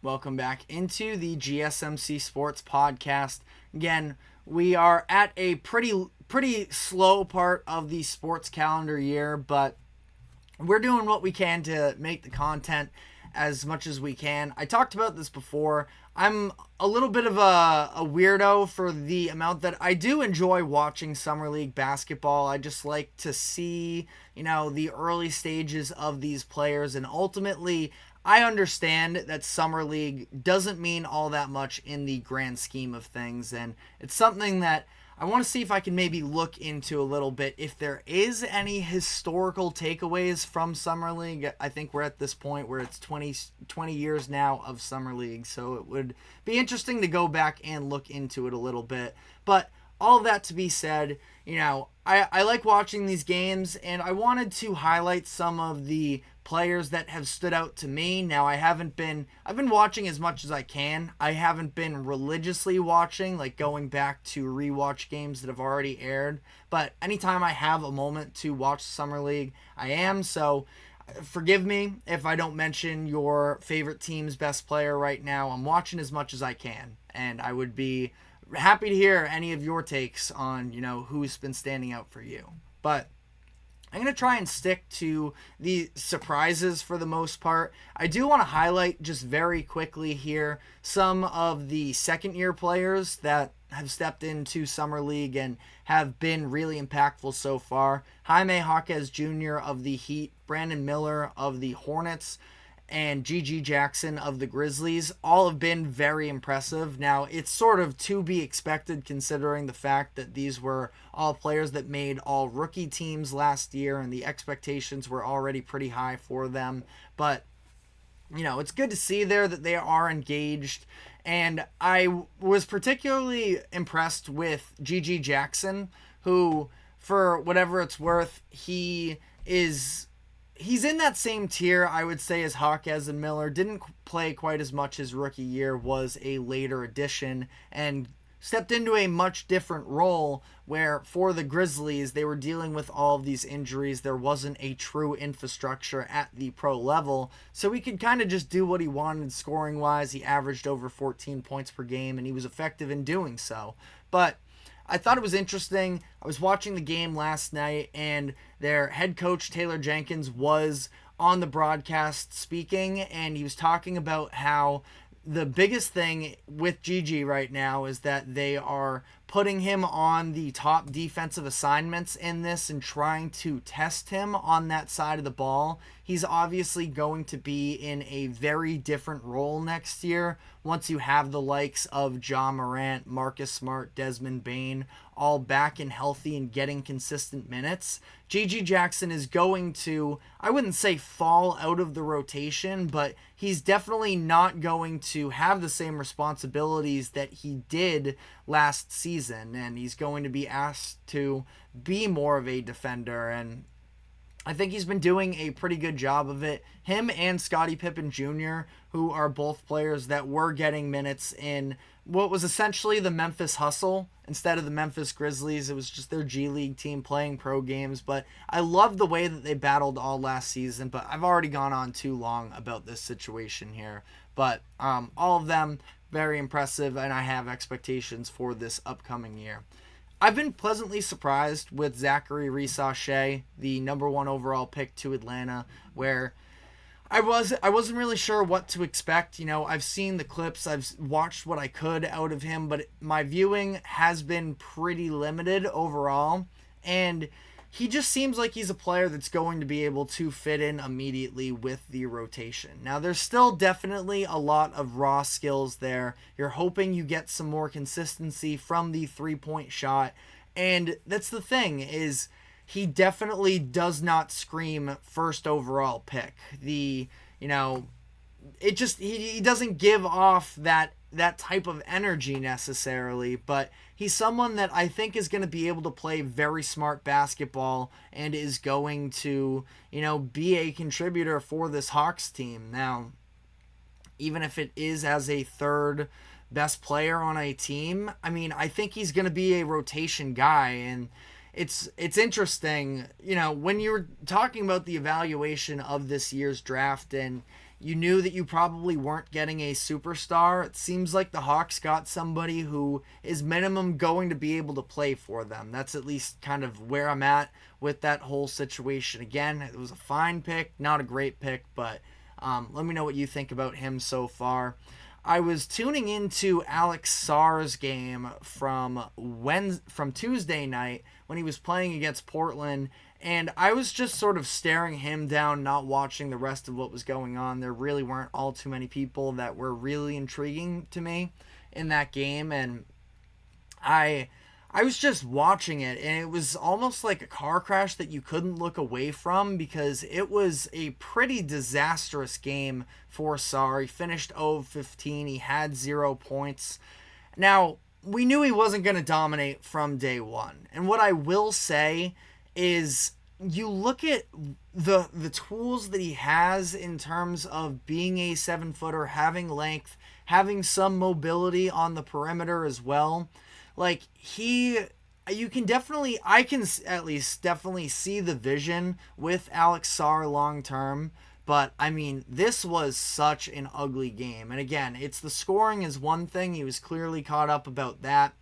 Welcome back into the GSMC Sports Podcast. Again, we are at a pretty slow part of the sports calendar year, but we're doing what we can to make the content as much as we can. I talked about this before. I'm a little bit of a weirdo for the amount that I do enjoy watching Summer League basketball. I just like to see, the early stages of these players, and ultimately I understand that Summer League doesn't mean all that much in the grand scheme of things, and it's something that I want to see if I can maybe look into a little bit. If there is any historical takeaways from Summer League, I think we're at this point where it's 20 years now of Summer League, so it would be interesting to go back and look into it a little bit. But all of that to be said, I like watching these games, and I wanted to highlight some of the players that have stood out to me. Now, I've been watching as much as I can. I haven't been religiously watching, like going back to rewatch games that have already aired. But anytime I have a moment to watch Summer League, I am. So forgive me if I don't mention your favorite team's best player right now. I'm watching as much as I can, and I would be happy to hear any of your takes on, who's been standing out for you. But I'm going to try and stick to the surprises for the most part. I do want to highlight just very quickly here some of the second-year players that have stepped into Summer League and have been really impactful so far. Jaime Jaquez Jr. of the Heat, Brandon Miller of the Hornets, and G.G. Jackson of the Grizzlies all have been very impressive. Now, it's sort of to be expected considering the fact that these were all players that made all rookie teams last year, and the expectations were already pretty high for them. But, it's good to see there that they are engaged. And I was particularly impressed with G.G. Jackson, who, for whatever it's worth, he's in that same tier, I would say, as Jaquez and Miller. Didn't play quite as much his rookie year, was a later addition, and stepped into a much different role where for the Grizzlies, they were dealing with all of these injuries. There wasn't a true infrastructure at the pro level, so he could kind of just do what he wanted scoring-wise. He averaged over 14 points per game, and he was effective in doing so. But I thought it was interesting. I was watching the game last night, and their head coach, Taylor Jenkins, was on the broadcast speaking, and he was talking about how the biggest thing with Gigi right now is that they are putting him on the top defensive assignments in this and trying to test him on that side of the ball. He's obviously going to be in a very different role next year once you have the likes of Ja Morant, Marcus Smart, Desmond Bane all back and healthy and getting consistent minutes. G.G. Jackson is going to, I wouldn't say fall out of the rotation, but he's definitely not going to have the same responsibilities that he did last season, and he's going to be asked to be more of a defender, and I think he's been doing a pretty good job of it. Him and Scottie Pippen Jr., who are both players that were getting minutes in what was essentially the Memphis Hustle instead of the Memphis Grizzlies. It was just their G League team playing pro games. But I love the way that they battled all last season. But I've already gone on too long about this situation here. But all of them, very impressive, and I have expectations for this upcoming year. I've been pleasantly surprised with Zacharie, Risacher, the number 1 overall pick to Atlanta, where I wasn't really sure what to expect. I've seen the clips, I've watched what I could out of him, but my viewing has been pretty limited overall, and he just seems like he's a player that's going to be able to fit in immediately with the rotation. Now, there's still definitely a lot of raw skills there. You're hoping you get some more consistency from the three-point shot, and that's the thing, is he definitely does not scream first overall pick. He doesn't give off that type of energy necessarily, but he's someone that I think is going to be able to play very smart basketball and is going to, be a contributor for this Hawks team. Now, even if it is as a third best player on a team, I think he's going to be a rotation guy, and it's interesting, when you're talking about the evaluation of this year's draft, and you knew that you probably weren't getting a superstar. It seems like the Hawks got somebody who is minimum going to be able to play for them. That's at least kind of where I'm at with that whole situation. Again, it was a fine pick, not a great pick, but let me know what you think about him so far. I was tuning into Alex Sarr's game from Tuesday night when he was playing against Portland, and I was just sort of staring him down, not watching the rest of what was going on. There really weren't all too many people that were really intriguing to me in that game, and I was just watching it, and it was almost like a car crash that you couldn't look away from because it was a pretty disastrous game for Sarr. He finished 0-15. He had 0 points. Now, we knew he wasn't going to dominate from day one. And what I will say is you look at the tools that he has in terms of being a 7-footer, having length, having some mobility on the perimeter as well. Like, you can definitely, I can at least definitely see the vision with Alex Sarr long term. But, I mean, this was such an ugly game. And again, it's the scoring is one thing. He was clearly caught up about that.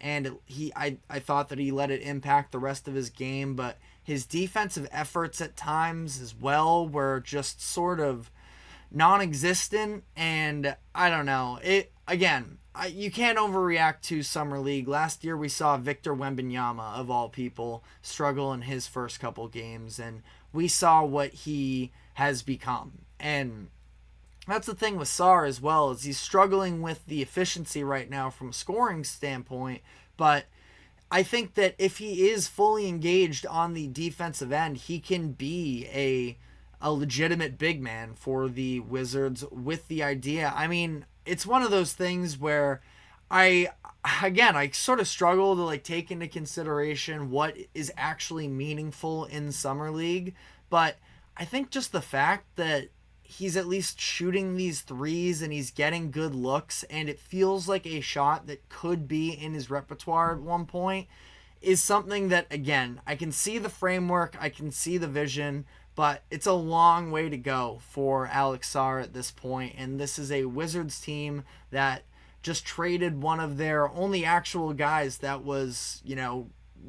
And I thought that he let it impact the rest of his game. But his defensive efforts at times as well were just sort of non-existent. And I don't know. You can't overreact to Summer League. Last year we saw Victor Wembanyama, of all people, struggle in his first couple games, and we saw what he has become. And that's the thing with Sarr as well, is he's struggling with the efficiency right now from a scoring standpoint, but I think that if he is fully engaged on the defensive end, he can be a legitimate big man for the Wizards with the idea. I mean, it's one of those things where I sort of struggle to take into consideration what is actually meaningful in Summer League, but I think just the fact that he's at least shooting these threes and he's getting good looks and it feels like a shot that could be in his repertoire at one point is something that, again, I can see the framework, I can see the vision, but it's a long way to go for Alex Sarr at this point, and this is a Wizards team that just traded one of their only actual guys that was,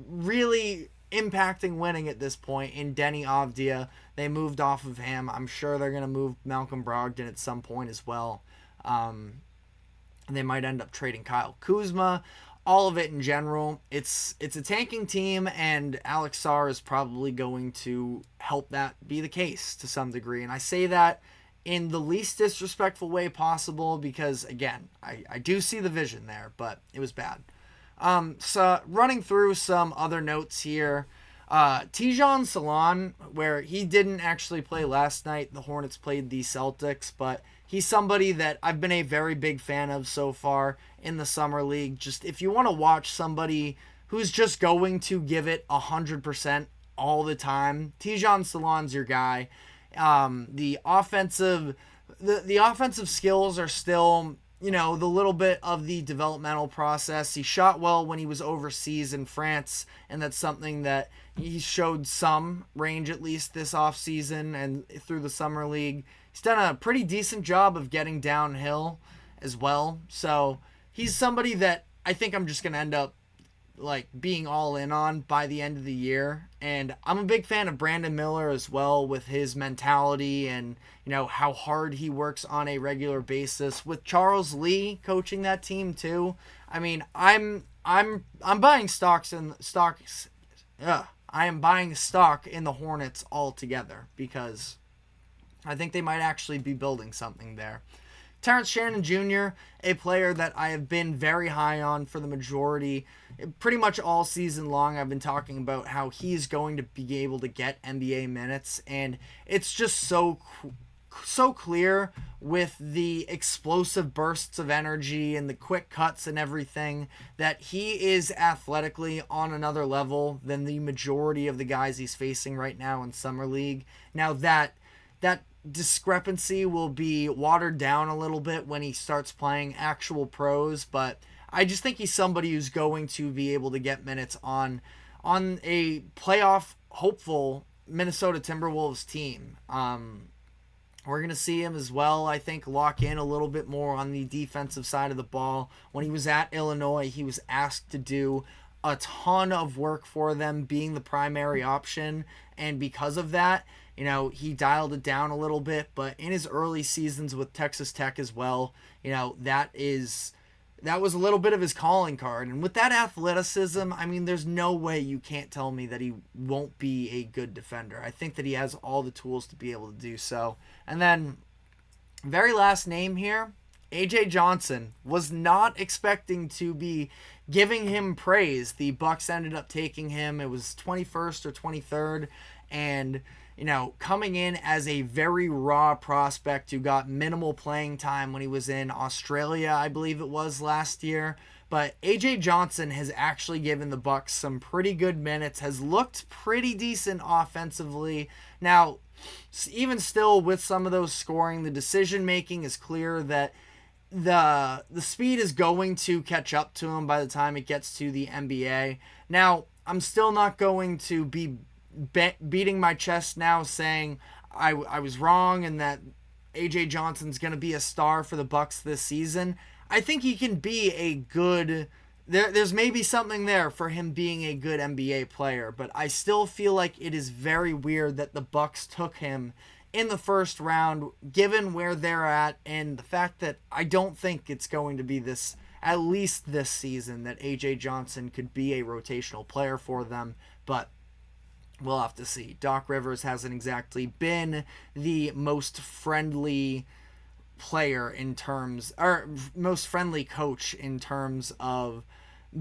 really impacting winning at this point in Denny Avdia. They moved off of him. I'm sure they're going to move Malcolm Brogdon at some point as well. They might end up trading Kyle Kuzma. All of it in general, it's a tanking team, and Alex Sarr is probably going to help that be the case to some degree. And I say that in the least disrespectful way possible because, again, I do see the vision there, but it was bad. So running through some other notes here, Tijon Salon, where he didn't actually play last night, the Hornets played the Celtics, but he's somebody that I've been a very big fan of so far in the Summer League. Just if you want to watch somebody who's just going to give it 100% all the time, Tijon Salon's your guy. The offensive skills are still, the little bit of the developmental process. He shot well when he was overseas in France, and that's something that he showed some range at least this offseason and through the Summer League. He's done a pretty decent job of getting downhill as well. So he's somebody that I think I'm just going to end up being all in on by the end of the year. And I'm a big fan of Brandon Miller as well, with his mentality and, how hard he works on a regular basis. With Charles Lee coaching that team too. I mean, I'm buying stocks in stocks. I am buying stock in the Hornets altogether because I think they might actually be building something there. Terrence Shannon Jr., a player that I have been very high on for the majority, pretty much all season long. I've been talking about how he's going to be able to get NBA minutes, and it's just so clear with the explosive bursts of energy and the quick cuts and everything that he is athletically on another level than the majority of the guys he's facing right now in Summer League. Now that discrepancy will be watered down a little bit when he starts playing actual pros, but I just think he's somebody who's going to be able to get minutes on a playoff hopeful Minnesota Timberwolves team. We're going to see him as well, I think, lock in a little bit more on the defensive side of the ball. When he was at Illinois, he was asked to do a ton of work for them, being the primary option. And because of that, he dialed it down a little bit. But in his early seasons with Texas Tech as well, that was a little bit of his calling card. And with that athleticism, I mean, there's no way you can't tell me that he won't be a good defender. I think that he has all the tools to be able to do so. And then, very last name here, AJ Johnson. Was not expecting to be giving him praise. The Bucks ended up taking him. It was 21st or 23rd. And coming in as a very raw prospect who got minimal playing time when he was in Australia, I believe it was last year. But AJ Johnson has actually given the Bucks some pretty good minutes, has looked pretty decent offensively. Now, even still with some of those scoring, the decision making is clear that the speed is going to catch up to him by the time it gets to the NBA. Now, I'm still not going to be beating my chest now saying I was wrong and that AJ Johnson's going to be a star for the Bucks this season. I think he can be a good there's maybe something there for him being a good NBA player, but I still feel like it is very weird that the Bucks took him in the first round given where they're at and the fact that I don't think it's going to be at least this season that AJ Johnson could be a rotational player for them, but we'll have to see. Doc Rivers hasn't exactly been the most friendly player most friendly coach in terms of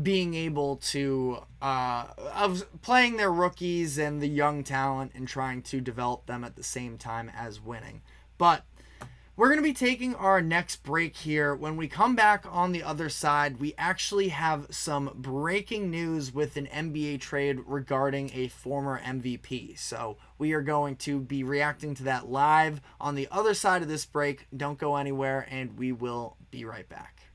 being able to of playing their rookies and the young talent and trying to develop them at the same time as winning. But we're going to be taking our next break here. When we come back on the other side, we actually have some breaking news with an NBA trade regarding a former MVP. So we are going to be reacting to that live on the other side of this break. Don't go anywhere, and we will be right back.